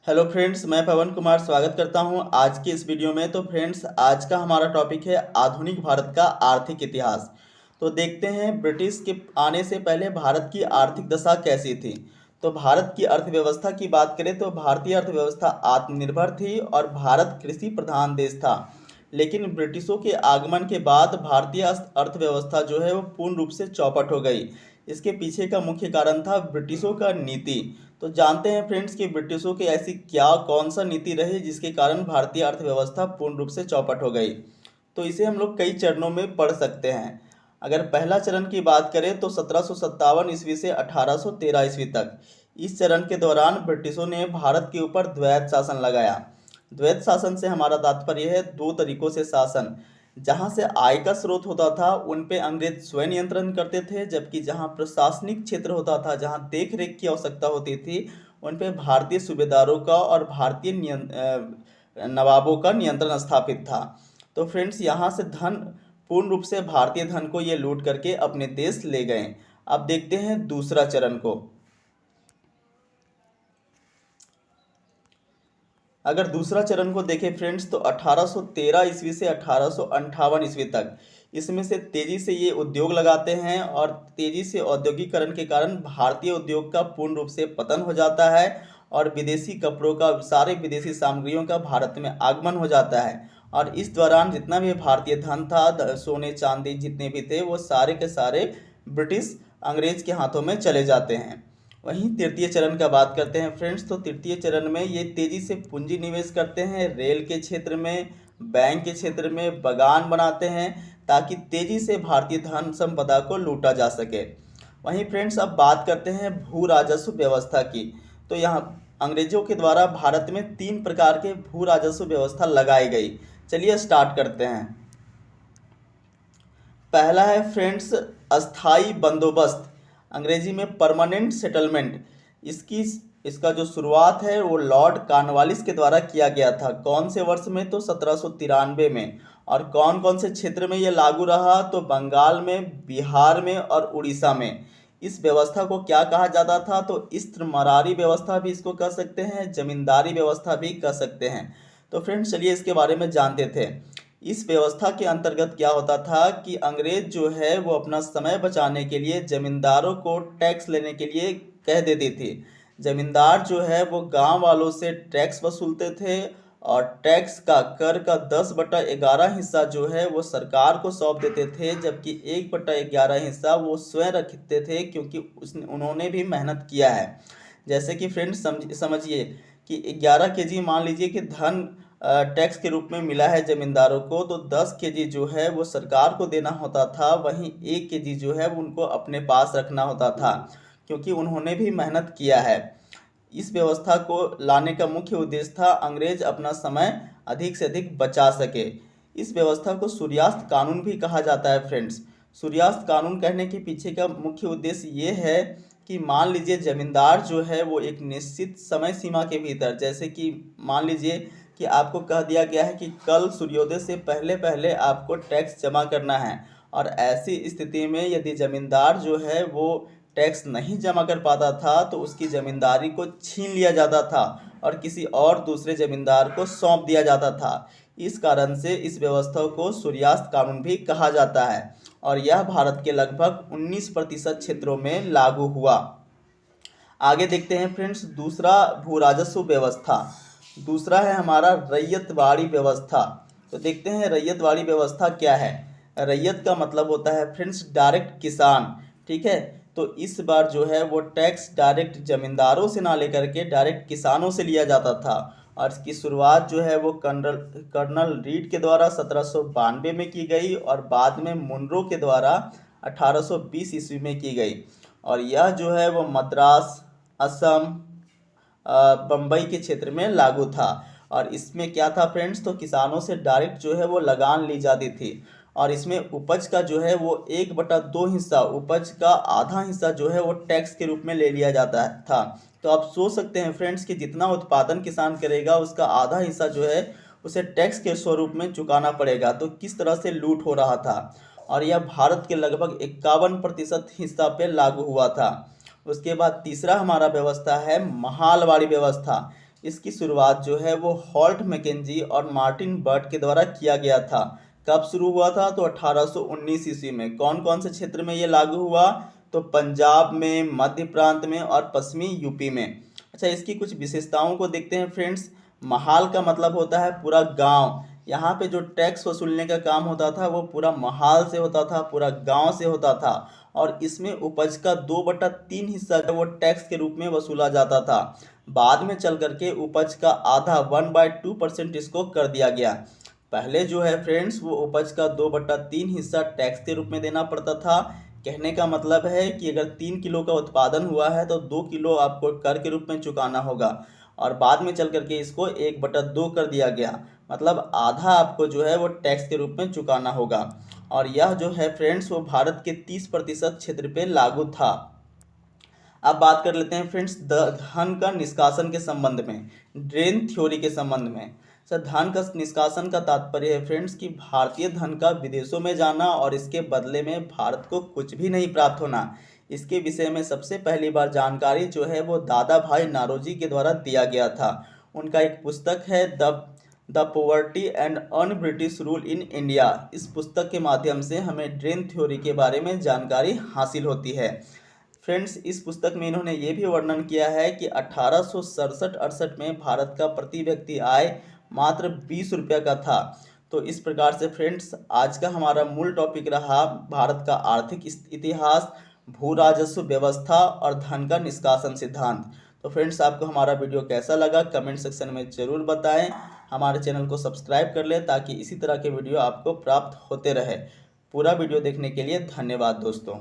Hello friends, मैं पवन कुमार स्वागत करता हूं आज की इस वीडियो में। तो फ्रेंड्स, आज का हमारा टॉपिक है आधुनिक भारत का आर्थिक इतिहास। तो देखते हैं ब्रिटिश के आने से पहले भारत की आर्थिक दशा कैसी थी। तो भारत की अर्थव्यवस्था की बात करें तो भारतीय अर्थव्यवस्था आत्मनिर्भर थी और भारत कृषि प्रधान देश था। लेकिन ब्रिटिशों के आगमन के बाद भारतीय अर्थव्यवस्था जो है वो पूर्ण रूप से चौपट हो गई। इसके पीछे का मुख्य कारण था ब्रिटिशों का नीति। तो जानते हैं फ्रेंड्स कि ब्रिटिशों की ऐसी क्या कौन सा नीति रही जिसके कारण भारतीय अर्थव्यवस्था पूर्ण रूप से चौपट हो गई। तो इसे हम लोग कई चरणों में पढ़ सकते हैं। अगर पहला चरण की बात करें तो 1757 ईस्वी से 1813 ईस्वी तक। इस चरण के दौरान ब्रिटिशों ने भारत के ऊपर द्वैत शासन लगाया। द्वैत शासन से हमारा तात्पर्य है दो तरीकों से शासन। जहां से आय का स्रोत होता था उन पे अंग्रेज स्वयं नियंत्रण करते थे, जबकि जहां प्रशासनिक क्षेत्र होता था, जहां देख रेख की आवश्यकता होती थी, उन पे भारतीय सूबेदारों का और भारतीय नवाबों का नियंत्रण स्थापित था। तो फ्रेंड्स, यहाँ से धन पूर्ण रूप से भारतीय धन को ये लूट करके अपने देश ले गए। अब देखते हैं दूसरा चरण को। अगर दूसरा चरण को देखें फ्रेंड्स तो 1813 ईस्वी से 1858 ईस्वी तक। इसमें से तेजी से ये उद्योग लगाते हैं और तेजी से औद्योगिकरण के कारण भारतीय उद्योग का पूर्ण रूप से पतन हो जाता है और विदेशी कपड़ों का, सारे विदेशी सामग्रियों का भारत में आगमन हो जाता है। और इस दौरान जितना भी भारतीय धन था, सोने चांदी जितने भी थे, वो सारे के सारे ब्रिटिश अंग्रेज के हाथों में चले जाते हैं। वहीं तृतीय चरण का बात करते हैं फ्रेंड्स, तो तृतीय चरण में ये तेजी से पूंजी निवेश करते हैं, रेल के क्षेत्र में, बैंक के क्षेत्र में, बागान बनाते हैं, ताकि तेजी से भारतीय धन संपदा को लूटा जा सके। वहीं फ्रेंड्स, अब बात करते हैं भू राजस्व व्यवस्था की। तो यहाँ अंग्रेजों के द्वारा भारत में 3 प्रकार के भू राजस्व व्यवस्था लगाई गई। चलिए स्टार्ट करते हैं। पहला है फ्रेंड्स अस्थाई बंदोबस्त, अंग्रेजी में परमानेंट सेटलमेंट। इसकी इसका जो शुरुआत है वो लॉर्ड कॉर्नवालिस के द्वारा किया गया था। कौन से वर्ष में? तो 1793 में। और कौन कौन से क्षेत्र में ये लागू रहा? तो बंगाल में, बिहार में और उड़ीसा में। इस व्यवस्था को क्या कहा जाता था? तो इस्त्रमरारी व्यवस्था भी इसको कह सकते हैं, जमींदारी व्यवस्था भी कह सकते हैं। तो फ्रेंड्स, चलिए इसके बारे में जानते थे। इस व्यवस्था के अंतर्गत क्या होता था कि अंग्रेज जो है वो अपना समय बचाने के लिए जमींदारों को टैक्स लेने के लिए कह देती थी। जमींदार जो है वो गांव वालों से टैक्स वसूलते थे और टैक्स का कर का 10/11 हिस्सा जो है वो सरकार को सौंप देते थे, जबकि 1/11 हिस्सा वो स्वयं रखते थे, क्योंकि उन्होंने भी मेहनत किया है। जैसे कि फ्रेंड्स समझिए कि 11 kg मान लीजिए कि धन टैक्स के रूप में मिला है जमींदारों को, तो 10 kg जो है वो सरकार को देना होता था, वहीं 1 kg जो है वो उनको अपने पास रखना होता था, क्योंकि उन्होंने भी मेहनत किया है। इस व्यवस्था को लाने का मुख्य उद्देश्य था अंग्रेज अपना समय अधिक से अधिक बचा सके। इस व्यवस्था को सूर्यास्त कानून भी कहा जाता है फ्रेंड्स। सूर्यास्त कानून कहने के पीछे का मुख्य उद्देश्य ये है कि मान लीजिए जमींदार जो है वो एक निश्चित समय सीमा के भीतर, जैसे कि मान लीजिए कि आपको कह दिया गया है कि कल सूर्योदय से पहले पहले आपको टैक्स जमा करना है, और ऐसी स्थिति में यदि जमींदार जो है वो टैक्स नहीं जमा कर पाता था तो उसकी जमींदारी को छीन लिया जाता था और किसी और दूसरे जमींदार को सौंप दिया जाता था। इस कारण से इस व्यवस्था को सूर्यास्त कानून भी कहा जाता है और यह भारत के लगभग 19% क्षेत्रों में लागू हुआ। आगे देखते हैं फ्रेंड्स दूसरा भू राजस्व व्यवस्था। दूसरा है हमारा रैयतवाड़ी व्यवस्था। तो देखते हैं रैयतवाड़ी व्यवस्था क्या है। रैयत का मतलब होता है फ्रेंड्स डायरेक्ट किसान, ठीक है। तो इस बार जो है वो टैक्स डायरेक्ट जमींदारों से ना लेकर के डायरेक्ट किसानों से लिया जाता था, और इसकी शुरुआत जो है वो कर्नल रीड के द्वारा 1792 में की गई और बाद में मुनरो के द्वारा 1820 ईस्वी में की गई। और यह जो है वो मद्रास, असम, बम्बई के क्षेत्र में लागू था। और इसमें क्या था फ्रेंड्स, तो किसानों से डायरेक्ट जो है वो लगान ली जाती थी, और इसमें उपज का जो है वो 1/2 हिस्सा, उपज का आधा हिस्सा जो है वो टैक्स के रूप में ले लिया जाता था। तो आप सोच सकते हैं फ्रेंड्स कि जितना उत्पादन किसान करेगा उसका आधा हिस्सा जो है उसे टैक्स के स्वरूप में चुकाना पड़ेगा। तो किस तरह से लूट हो रहा था, और यह भारत के लगभग 51% हिस्सा पे लागू हुआ था। उसके बाद तीसरा हमारा व्यवस्था है महालवाड़ी व्यवस्था। इसकी शुरुआत जो है वो हॉल्ट मैकेंजी और मार्टिन बर्ट के द्वारा किया गया था। कब शुरू हुआ था? तो 1819 ईस्वी में। कौन कौन से क्षेत्र में ये लागू हुआ? तो पंजाब में, मध्य प्रांत में और पश्चिमी यूपी में। अच्छा, इसकी कुछ विशेषताओं को देखते हैं फ्रेंड्स। महाल का मतलब होता है पूरा गांव। यहाँ पे जो टैक्स वसूलने का काम होता था वो पूरा महाल से होता था, पूरा गांव से होता था। और इसमें उपज का 2/3 हिस्सा जो वो टैक्स के रूप में वसूला जाता था। बाद में चल करके उपज का आधा 1/2% इसको कर दिया गया। पहले जो है फ्रेंड्स वो उपज का 2/3 हिस्सा टैक्स के रूप में देना पड़ता था। कहने का मतलब है कि अगर 3 किलो का उत्पादन हुआ है तो 2 किलो आपको कर के रूप में चुकाना होगा। और बाद में चल करके इसको 1/2 कर दिया गया, मतलब आधा आपको जो है वो टैक्स के रूप में चुकाना होगा। और यह जो है फ्रेंड्स वो भारत के 30% क्षेत्र पे लागू था। अब बात कर लेते हैं फ्रेंड्स धन का निष्कासन के संबंध में, ड्रेन थ्योरी के संबंध में। सर, धन का निष्कासन का तात्पर्य है फ्रेंड्स कि भारतीय धन का विदेशों में जाना और इसके बदले में भारत को कुछ भी नहीं प्राप्त होना। इसके विषय में सबसे पहली बार जानकारी जो है वो दादा भाई नारोजी के द्वारा दिया गया था। उनका एक पुस्तक है the poverty and un British rule in India. इस पुस्तक के माध्यम से हमें ड्रेन थ्योरी के बारे में जानकारी हासिल होती है। फ्रेंड्स, इस पुस्तक में इन्होंने ये भी वर्णन किया है कि 1867-68 में भारत का प्रति व्यक्ति आय मात्र 20 रुपये का था। तो इस प्रकार से फ्रेंड्स आज का हमारा मूल टॉपिक रहा भारत का आर्थिक इतिहास, भू राजस्व व्यवस्था और धन का निष्कासन सिद्धांत। तो फ्रेंड्स, आपको हमारा वीडियो कैसा लगा कमेंट सेक्शन में ज़रूर बताएं। हमारे चैनल को सब्सक्राइब कर लें ताकि इसी तरह के वीडियो आपको प्राप्त होते रहे। पूरा वीडियो देखने के लिए धन्यवाद दोस्तों।